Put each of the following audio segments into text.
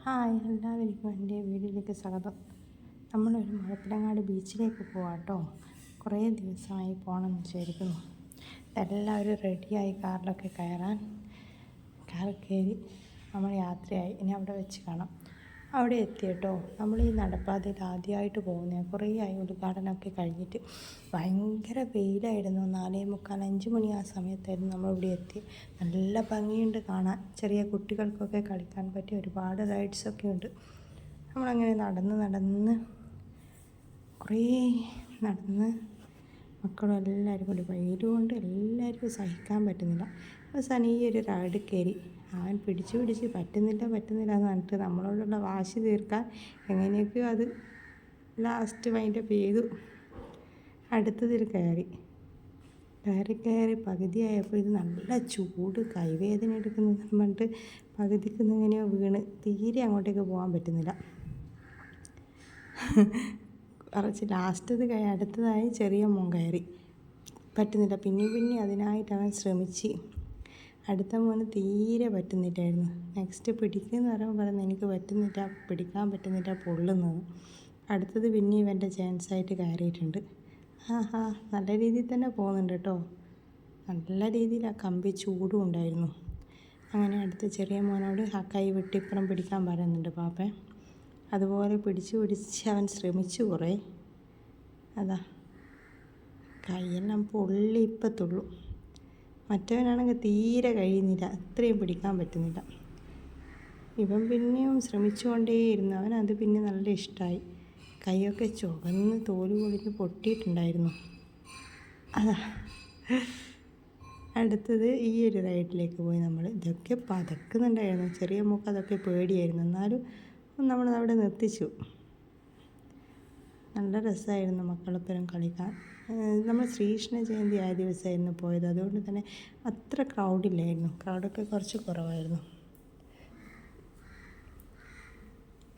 Hi, എല്ലാവർക്കും എൻ്റെ വീഡിയോയിലേക്ക് സ്വാഗതം. നമ്മളൊരു മുഴപ്പിലങ്ങാട് ബീച്ചിലേക്ക് പോവാം കേട്ടോ. കുറേ ദിവസമായി പോകണമെന്ന് വിചാരിക്കുന്നു. എല്ലാവരും റെഡിയായി കാറിലൊക്കെ കയറാൻ. കാർ കയറി നമ്മൾ യാത്രയായി. ഇനി അവിടെ വെച്ച് കാണാം. അവിടെ എത്തി കേട്ടോ. നമ്മൾ ഈ നടപ്പാതയിൽ ആദ്യമായിട്ട് പോകുന്നത്. കുറേ ആയി ഉദ്ഘാടനമൊക്കെ കഴിഞ്ഞിട്ട്. ഭയങ്കര വെയിലായിരുന്നു. 4:45 5 മണി ആ സമയത്തായിരുന്നു നമ്മളിവിടെ എത്തി. നല്ല ഭംഗിയുണ്ട് കാണാൻ. ചെറിയ കുട്ടികൾക്കൊക്കെ കളിക്കാൻ പറ്റിയ ഒരുപാട് റൈഡ്സൊക്കെ ഉണ്ട്. നമ്മളങ്ങനെ നടന്ന് കുറേ നടന്ന് മക്കളും എല്ലാവരും കൂടി വെയിലുകൊണ്ട് എല്ലാവർക്കും സഹിക്കാൻ പറ്റുന്നില്ല. അവസാനം ഈ ഒരു റൈഡ് കയറി. അവൻ പിടിച്ച് പറ്റുന്നില്ല എന്ന് പറഞ്ഞിട്ട് നമ്മളോടുള്ള വാശി തീർക്കാൻ എങ്ങനെയൊക്കെയോ അത് ലാസ്റ്റ് വൈൻഡപ്പ് ചെയ്തു. അടുത്തതിൽ കയറി പകുതിയായപ്പോൾ ഇത് നല്ല ചൂട്, കൈവേദന എടുക്കുന്നതെന്ന് പറഞ്ഞിട്ട് പകുതിക്ക് എങ്ങനെയോ വീണ് തീരെ അങ്ങോട്ടേക്ക് പോകാൻ പറ്റുന്നില്ല. കുറച്ച് ലാസ്റ്റത് അടുത്തതായി ചെറിയ മോൻ കയറി പറ്റുന്നില്ല. പിന്നെ അതിനായിട്ട് അവൻ ശ്രമിച്ച്. അടുത്ത മോന് തീരെ പറ്റുന്നില്ലായിരുന്നു. നെക്സ്റ്റ് പിടിക്കുമെന്ന് പറയുന്നത് എനിക്ക് പറ്റുന്നില്ല, പിടിക്കാൻ പറ്റുന്നില്ല, പൊള്ളുന്നത്. അടുത്തത് പിന്നെ ഇവൻ്റെ ചാൻസായിട്ട് കയറിയിട്ടുണ്ട്. നല്ല രീതിയിൽ തന്നെ പോകുന്നുണ്ട് കേട്ടോ. നല്ല രീതിയിൽ ആ കമ്പി ചൂടും ഉണ്ടായിരുന്നു. അങ്ങനെ അടുത്ത ചെറിയ മോനോട് ആ കൈ വെട്ടിപ്പുറം പിടിക്കാൻ പറയുന്നുണ്ട് പാപ്പൻ. അതുപോലെ പിടിച്ച് അവൻ ശ്രമിച്ചു കുറേ. അതാ കൈയെല്ലാം പൊള്ളിപ്പത്തുള്ളൂ. മറ്റവനാണെങ്കിൽ തീരെ കഴിയുന്നില്ല, ഇത്രയും പിടിക്കാൻ പറ്റുന്നില്ല. ഇവൻ പിന്നെയും ശ്രമിച്ചുകൊണ്ടേയിരുന്നു. അവനത് പിന്നെ നല്ല ഇഷ്ടമായി. കൈയൊക്കെ ചുവന്ന് തോല് പൊളിഞ്ഞ് പൊട്ടിയിട്ടുണ്ടായിരുന്നു. അതാ അടുത്തത് ഈ ഒരു റൈഡിലേക്ക് പോയി നമ്മൾ. ഇതൊക്കെ പതക്കുന്നുണ്ടായിരുന്നു. ചെറിയ മൂക്ക് അതൊക്കെ പേടിയായിരുന്നു. എന്നാലും നമ്മൾ അവിടെ നിർത്തിച്ചു. നല്ല രസമായിരുന്നു മക്കളൊപ്പം കളിക്കാൻ. നമ്മൾ ശ്രീകൃഷ്ണ ജയന്തി ആയ ദിവസമായിരുന്നു പോയത്. അതുകൊണ്ട് തന്നെ അത്ര ക്രൗഡില്ലായിരുന്നു. ക്രൗഡൊക്കെ കുറച്ച് കുറവായിരുന്നു.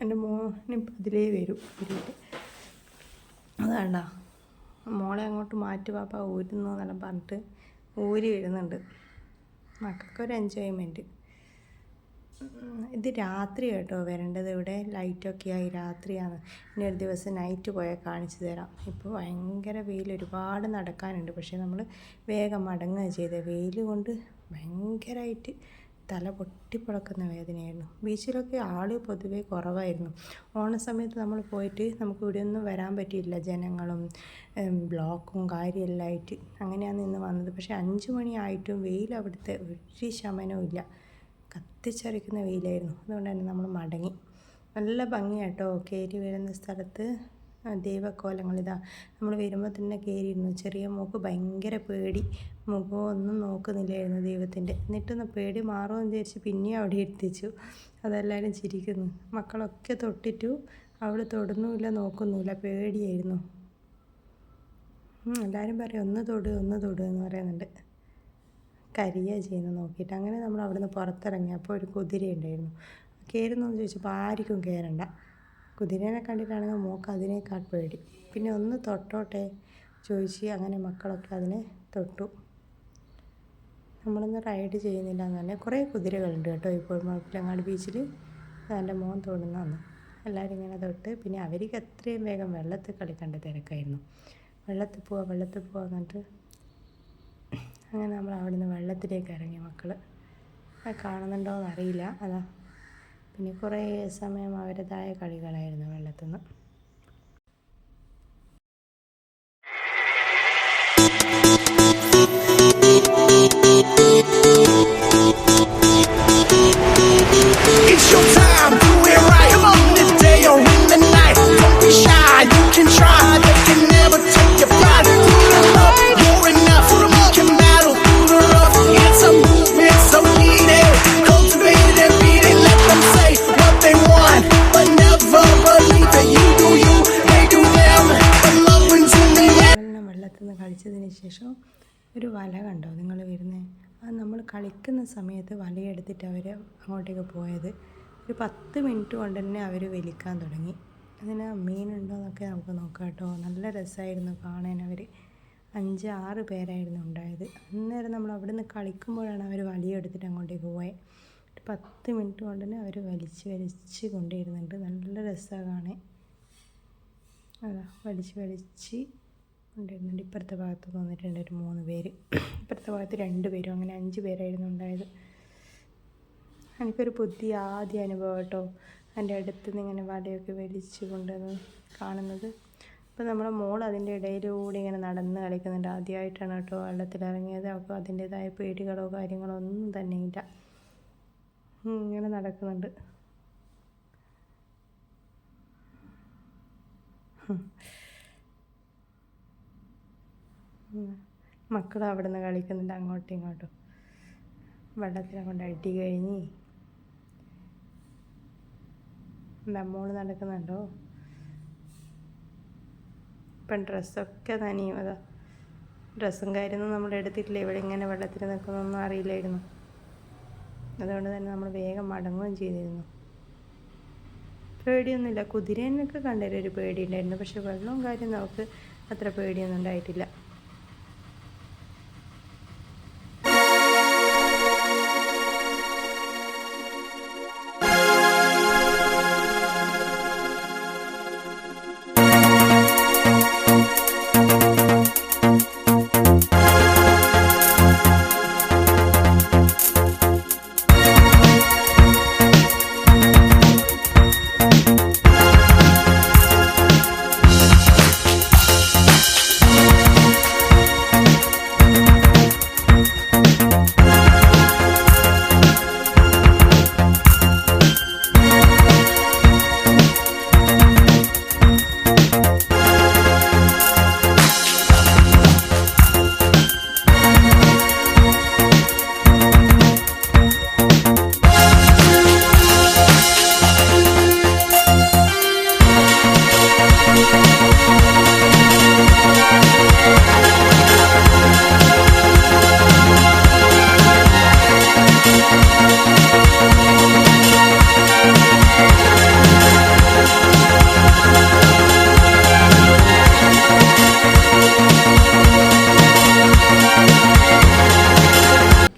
എൻ്റെ മോനിപ്പോൾ അതിലേ വരും. അതാണ്ട മോളെ അങ്ങോട്ട് മാറ്റി പാപ്പ ഊരുന്നു എന്നെല്ലാം പറഞ്ഞിട്ട് ഊരി വരുന്നുണ്ട്. മക്കൾക്കൊരു എൻജോയ്മെൻറ്റ്. ഇത് രാത്രി കേട്ടോ വരേണ്ടത്. ഇവിടെ ലൈറ്റൊക്കെ ആയി രാത്രിയാണ്. ഇനി ഒരു ദിവസം നൈറ്റ് പോയാൽ കാണിച്ചു തരാം. ഇപ്പോൾ ഭയങ്കര വെയിൽ, ഒരുപാട് നടക്കാനുണ്ട്. പക്ഷേ നമ്മൾ വേഗം മടങ്ങുക ചെയ്തത്. വെയിൽ കൊണ്ട് ഭയങ്കരമായിട്ട് തല പൊട്ടിപ്പൊളക്കുന്ന വേദനയായിരുന്നു. ബീച്ചിലൊക്കെ ആൾ പൊതുവേ കുറവായിരുന്നു. ഓണസമയത്ത് നമ്മൾ പോയിട്ട് നമുക്ക് ഇവിടെ ഒന്നും വരാൻ പറ്റിയില്ല. ജനങ്ങളും ബ്ലോക്കും കാര്യമെല്ലാം ആയിട്ട് അങ്ങനെയാണ് ഇന്ന് വന്നത്. പക്ഷേ 5 മണിയായിട്ടും വെയിൽ അവിടുത്തെ ഒരു ശമനവും ഇല്ല. കത്തിച്ചറിക്കുന്ന വെയിലായിരുന്നു. അതുകൊണ്ട് തന്നെ നമ്മൾ മടങ്ങി. നല്ല ഭംഗിയാട്ടോ കയറി വരുന്ന സ്ഥലത്ത്. ദൈവക്കോലങ്ങളിതാ നമ്മൾ വരുമ്പോൾ തന്നെ കയറിയിരുന്നു. ചെറിയ മോക്ക് ഭയങ്കര പേടി. മുഖമൊന്നും നോക്കുന്നില്ലായിരുന്നു ദൈവത്തിൻ്റെ. എന്നിട്ടൊന്ന് പേടി മാറുമെന്ന് വിചാരിച്ച് പിന്നെയും അവിടെ എത്തിച്ചു. അതെല്ലാവരും ചിരിക്കുന്നു. മക്കളൊക്കെ തൊട്ടിട്ടു. അവൾ തൊടുന്നുമില്ല, നോക്കുന്നുമില്ല, പേടിയായിരുന്നു. എല്ലാവരും പറയും ഒന്ന് തൊട് എന്ന് പറയുന്നുണ്ട്. കരിയാണ് ചെയ്യുന്നത് നോക്കിയിട്ട്. അങ്ങനെ നമ്മൾ അവിടെ നിന്ന് പുറത്തിറങ്ങിയപ്പോൾ ഒരു കുതിര ഉണ്ടായിരുന്നു. കയറുന്നതെന്ന് ചോദിച്ചപ്പോൾ ആർക്കും കയറണ്ട. കുതിരേനെ കണ്ടിട്ടാണെങ്കിൽ മോക്ക് അതിനേക്കാൾ പേടി. പിന്നെ ഒന്ന് തൊട്ടോട്ടെ ചോദിച്ച് അങ്ങനെ മക്കളൊക്കെ അതിനെ തൊട്ടു. നമ്മളൊന്ന് റൈഡ് ചെയ്യുന്നില്ല എന്ന് പറഞ്ഞാൽ കുറേ കുതിരകളുണ്ട് കേട്ടോ ഇപ്പോൾ മുഴപ്പിലങ്ങാട് ബീച്ചിൽ. എൻ്റെ മോൻ തൊടുന്നതാണ്. എല്ലാവരും ഇങ്ങനെ തൊട്ട്. പിന്നെ അവർക്ക് എത്രയും വേഗം വെള്ളത്തിൽ കളിക്കേണ്ട തിരക്കായിരുന്നു. വെള്ളത്തിൽ പോവാ എന്നിട്ട് അങ്ങനെ നമ്മൾ അവിടെ നിന്ന് വെള്ളത്തിലേക്ക് ഇറങ്ങി. മക്കൾ കാണുന്നുണ്ടോ എന്നറിയില്ല. അതാ പിന്നെ കുറേ സമയം അവരുടേതായ കളികളായിരുന്നു വെള്ളത്തിൽ നിന്ന്. കളിച്ചതിന് ശേഷം ഒരു വല കണ്ടോ നിങ്ങൾ വരുന്നത്? അത് നമ്മൾ കളിക്കുന്ന സമയത്ത് വലയെടുത്തിട്ട് അവർ അങ്ങോട്ടേക്ക് പോയത്. ഒരു 10 മിനിറ്റ് കൊണ്ട് തന്നെ അവർ വലിക്കാൻ തുടങ്ങി. അതിന് മീനുണ്ടോ എന്നൊക്കെ നമുക്ക് നോക്കാം കേട്ടോ. നല്ല രസമായിരുന്നു കാണാൻ. അവർ 5-6 പേരായിരുന്നു ഉണ്ടായത്. അന്നേരം നമ്മൾ അവിടെ നിന്ന് കളിക്കുമ്പോഴാണ് അവർ വലയെടുത്തിട്ട് അങ്ങോട്ടേക്ക് പോയത്. 10 മിനിറ്റ് കൊണ്ട് തന്നെ അവർ വലിച്ച് കൊണ്ടുവരുന്നുണ്ട്. നല്ല രസമാണ് കാണാൻ. അതാ വലിച്ച് കൊണ്ടുവരുന്നുണ്ട്. ഇപ്പുറത്തെ ഭാഗത്ത് വന്നിട്ടുണ്ട് ഒരു 3 പേര്, ഇപ്പുറത്തെ ഭാഗത്ത് 2 പേരും, അങ്ങനെ 5 പേരായിരുന്നു ഉണ്ടായത്. എനിക്കൊരു പുതിയ ആദ്യ അനുഭവം കേട്ടോ, എൻ്റെ അടുത്തുനിന്ന് ഇങ്ങനെ വലയൊക്കെ വലിച്ച് കൊണ്ടുവന്ന് കാണുന്നത്. അപ്പോൾ നമ്മുടെ മോൾ അതിൻ്റെ ഇടയിലൂടെ ഇങ്ങനെ നടന്ന് കളിക്കുന്നുണ്ട്. ആദ്യമായിട്ടാണ് കേട്ടോ വെള്ളത്തിലിറങ്ങിയത്. അപ്പോൾ അതിൻ്റേതായ പേടികളോ കാര്യങ്ങളോ ഒന്നും തന്നെ ഇല്ല. ഇങ്ങനെ നടക്കുന്നുണ്ട്. മക്കൾ അവിടെ നിന്ന് കളിക്കുന്നുണ്ട് അങ്ങോട്ടും ഇങ്ങോട്ടും. വെള്ളത്തിനെ കൊണ്ട് അടി കഴിഞ്ഞ് എന്താ മോള് നടക്കുന്നുണ്ടോ. ഇപ്പം ഡ്രസ്സൊക്കെ നനയും. അതാ ഡ്രസ്സും കാര്യമൊന്നും നമ്മൾ എടുത്തിട്ടില്ല. ഇവിടെ ഇങ്ങനെ വെള്ളത്തിൽ നിൽക്കുന്നൊന്നും അറിയില്ലായിരുന്നു. അതുകൊണ്ട് തന്നെ നമ്മൾ വേഗം മടങ്ങുകയും ചെയ്തിരുന്നു. പേടിയൊന്നുമില്ല. കുതിരേനൊക്കെ കണ്ടൊരു പേടി ഉണ്ടായിരുന്നു. പക്ഷെ വെള്ളവും കാര്യം നമുക്ക് അത്ര പേടിയൊന്നും ഉണ്ടായിട്ടില്ല.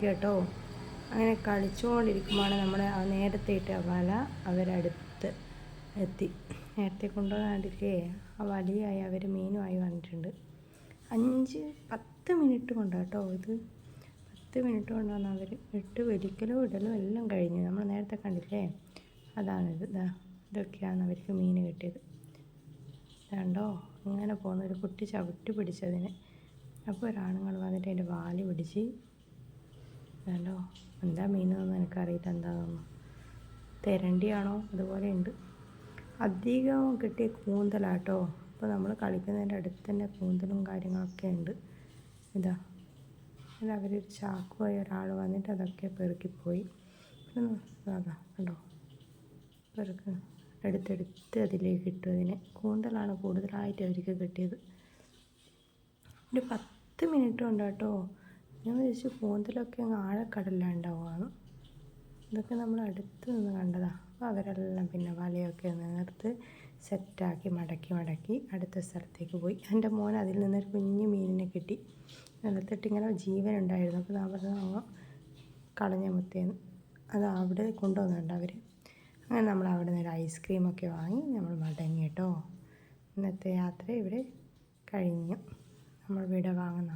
കേട്ടോ അങ്ങനെ കളിച്ചുകൊണ്ടിരിക്കുമ്പോഴാണ് നമ്മുടെ നേരത്തെ ഇട്ട വല അവരടുത്ത് എത്തി. നേരത്തെ കൊണ്ടുവന്നിട്ടില്ലേ ആ വലിയായി അവർ മീനുമായി വന്നിട്ടുണ്ട്. 5-10 മിനിറ്റ് കൊണ്ടാണ് കേട്ടോ ഇത്. 10 മിനിറ്റ് കൊണ്ടാണ് അവർ വലിക്കലും ഇടലും എല്ലാം കഴിഞ്ഞ്. നമ്മൾ നേരത്തെ കണ്ടില്ലേ, അതാണിത്. ഇതൊക്കെയാണ് അവർക്ക് മീൻ കിട്ടിയത്. കണ്ടോ ഇങ്ങനെ പോകുന്ന ഒരു കുട്ടി ചവിട്ടി പിടിച്ചതിന്. അപ്പോൾ ഒരാണുങ്ങൾ വന്നിട്ട് അതിൻ്റെ വാല് പിടിച്ച്. കണ്ടോ എന്താ മീനെന്നൊന്നും എനിക്കറിയില്ല എന്താണെന്നൊന്നും. തെരണ്ടിയാണോ അതുപോലെ ഉണ്ട്. അധികം കിട്ടിയ കൂന്തലാട്ടോ. അപ്പോൾ നമ്മൾ കളിക്കുന്നതിൻ്റെ അടുത്ത് തന്നെ കൂന്തലും കാര്യങ്ങളൊക്കെ ഉണ്ട്. ഇതാ അവരൊരു ചാക്കുമായി ഒരാൾ വന്നിട്ട് അതൊക്കെ പെറുക്കിപ്പോയി. അതാ കണ്ടോ പെറുക്ക് എടുത്തെടുത്ത് അതിലേക്ക് ഇട്ടു. അതിന് കൂന്തലാണ് കൂടുതലായിട്ട് അവർക്ക് കിട്ടിയത്. ഒരു 10 മിനിറ്റ് ഉണ്ട് കേട്ടോ. ഞാൻ വിചാരിച്ചു കൂന്തലൊക്കെ അങ്ങ് ആഴക്കടലിലുണ്ടാവുകയാണ്. ഇതൊക്കെ നമ്മൾ അടുത്ത് നിന്ന് കണ്ടതാണ്. അപ്പോൾ അവരെല്ലാം പിന്നെ വലയൊക്കെ നേർത്ത് സെറ്റാക്കി മടക്കി അടുത്ത സ്ഥലത്തേക്ക് പോയി. എൻ്റെ മോൻ അതിൽ നിന്നൊരു കുഞ്ഞു മീനിനെ കിട്ടി. വെള്ളത്തിട്ട് ഇങ്ങനെ ജീവനുണ്ടായിരുന്നു. അപ്പോൾ ഞാൻ പറഞ്ഞു കളഞ്ഞ മുത്തേന്ന്. അത് അവിടെ കൊണ്ടുവന്നുണ്ട് അവർ. അങ്ങനെ നമ്മൾ അവിടെ നിന്ന് ഒരു ഐസ്ക്രീമൊക്കെ വാങ്ങി നമ്മൾ മടങ്ങി കേട്ടോ. ഇന്നത്തെ യാത്ര ഇവിടെ കഴിഞ്ഞു. നമ്മൾ ഇവിടെ വാങ്ങുന്ന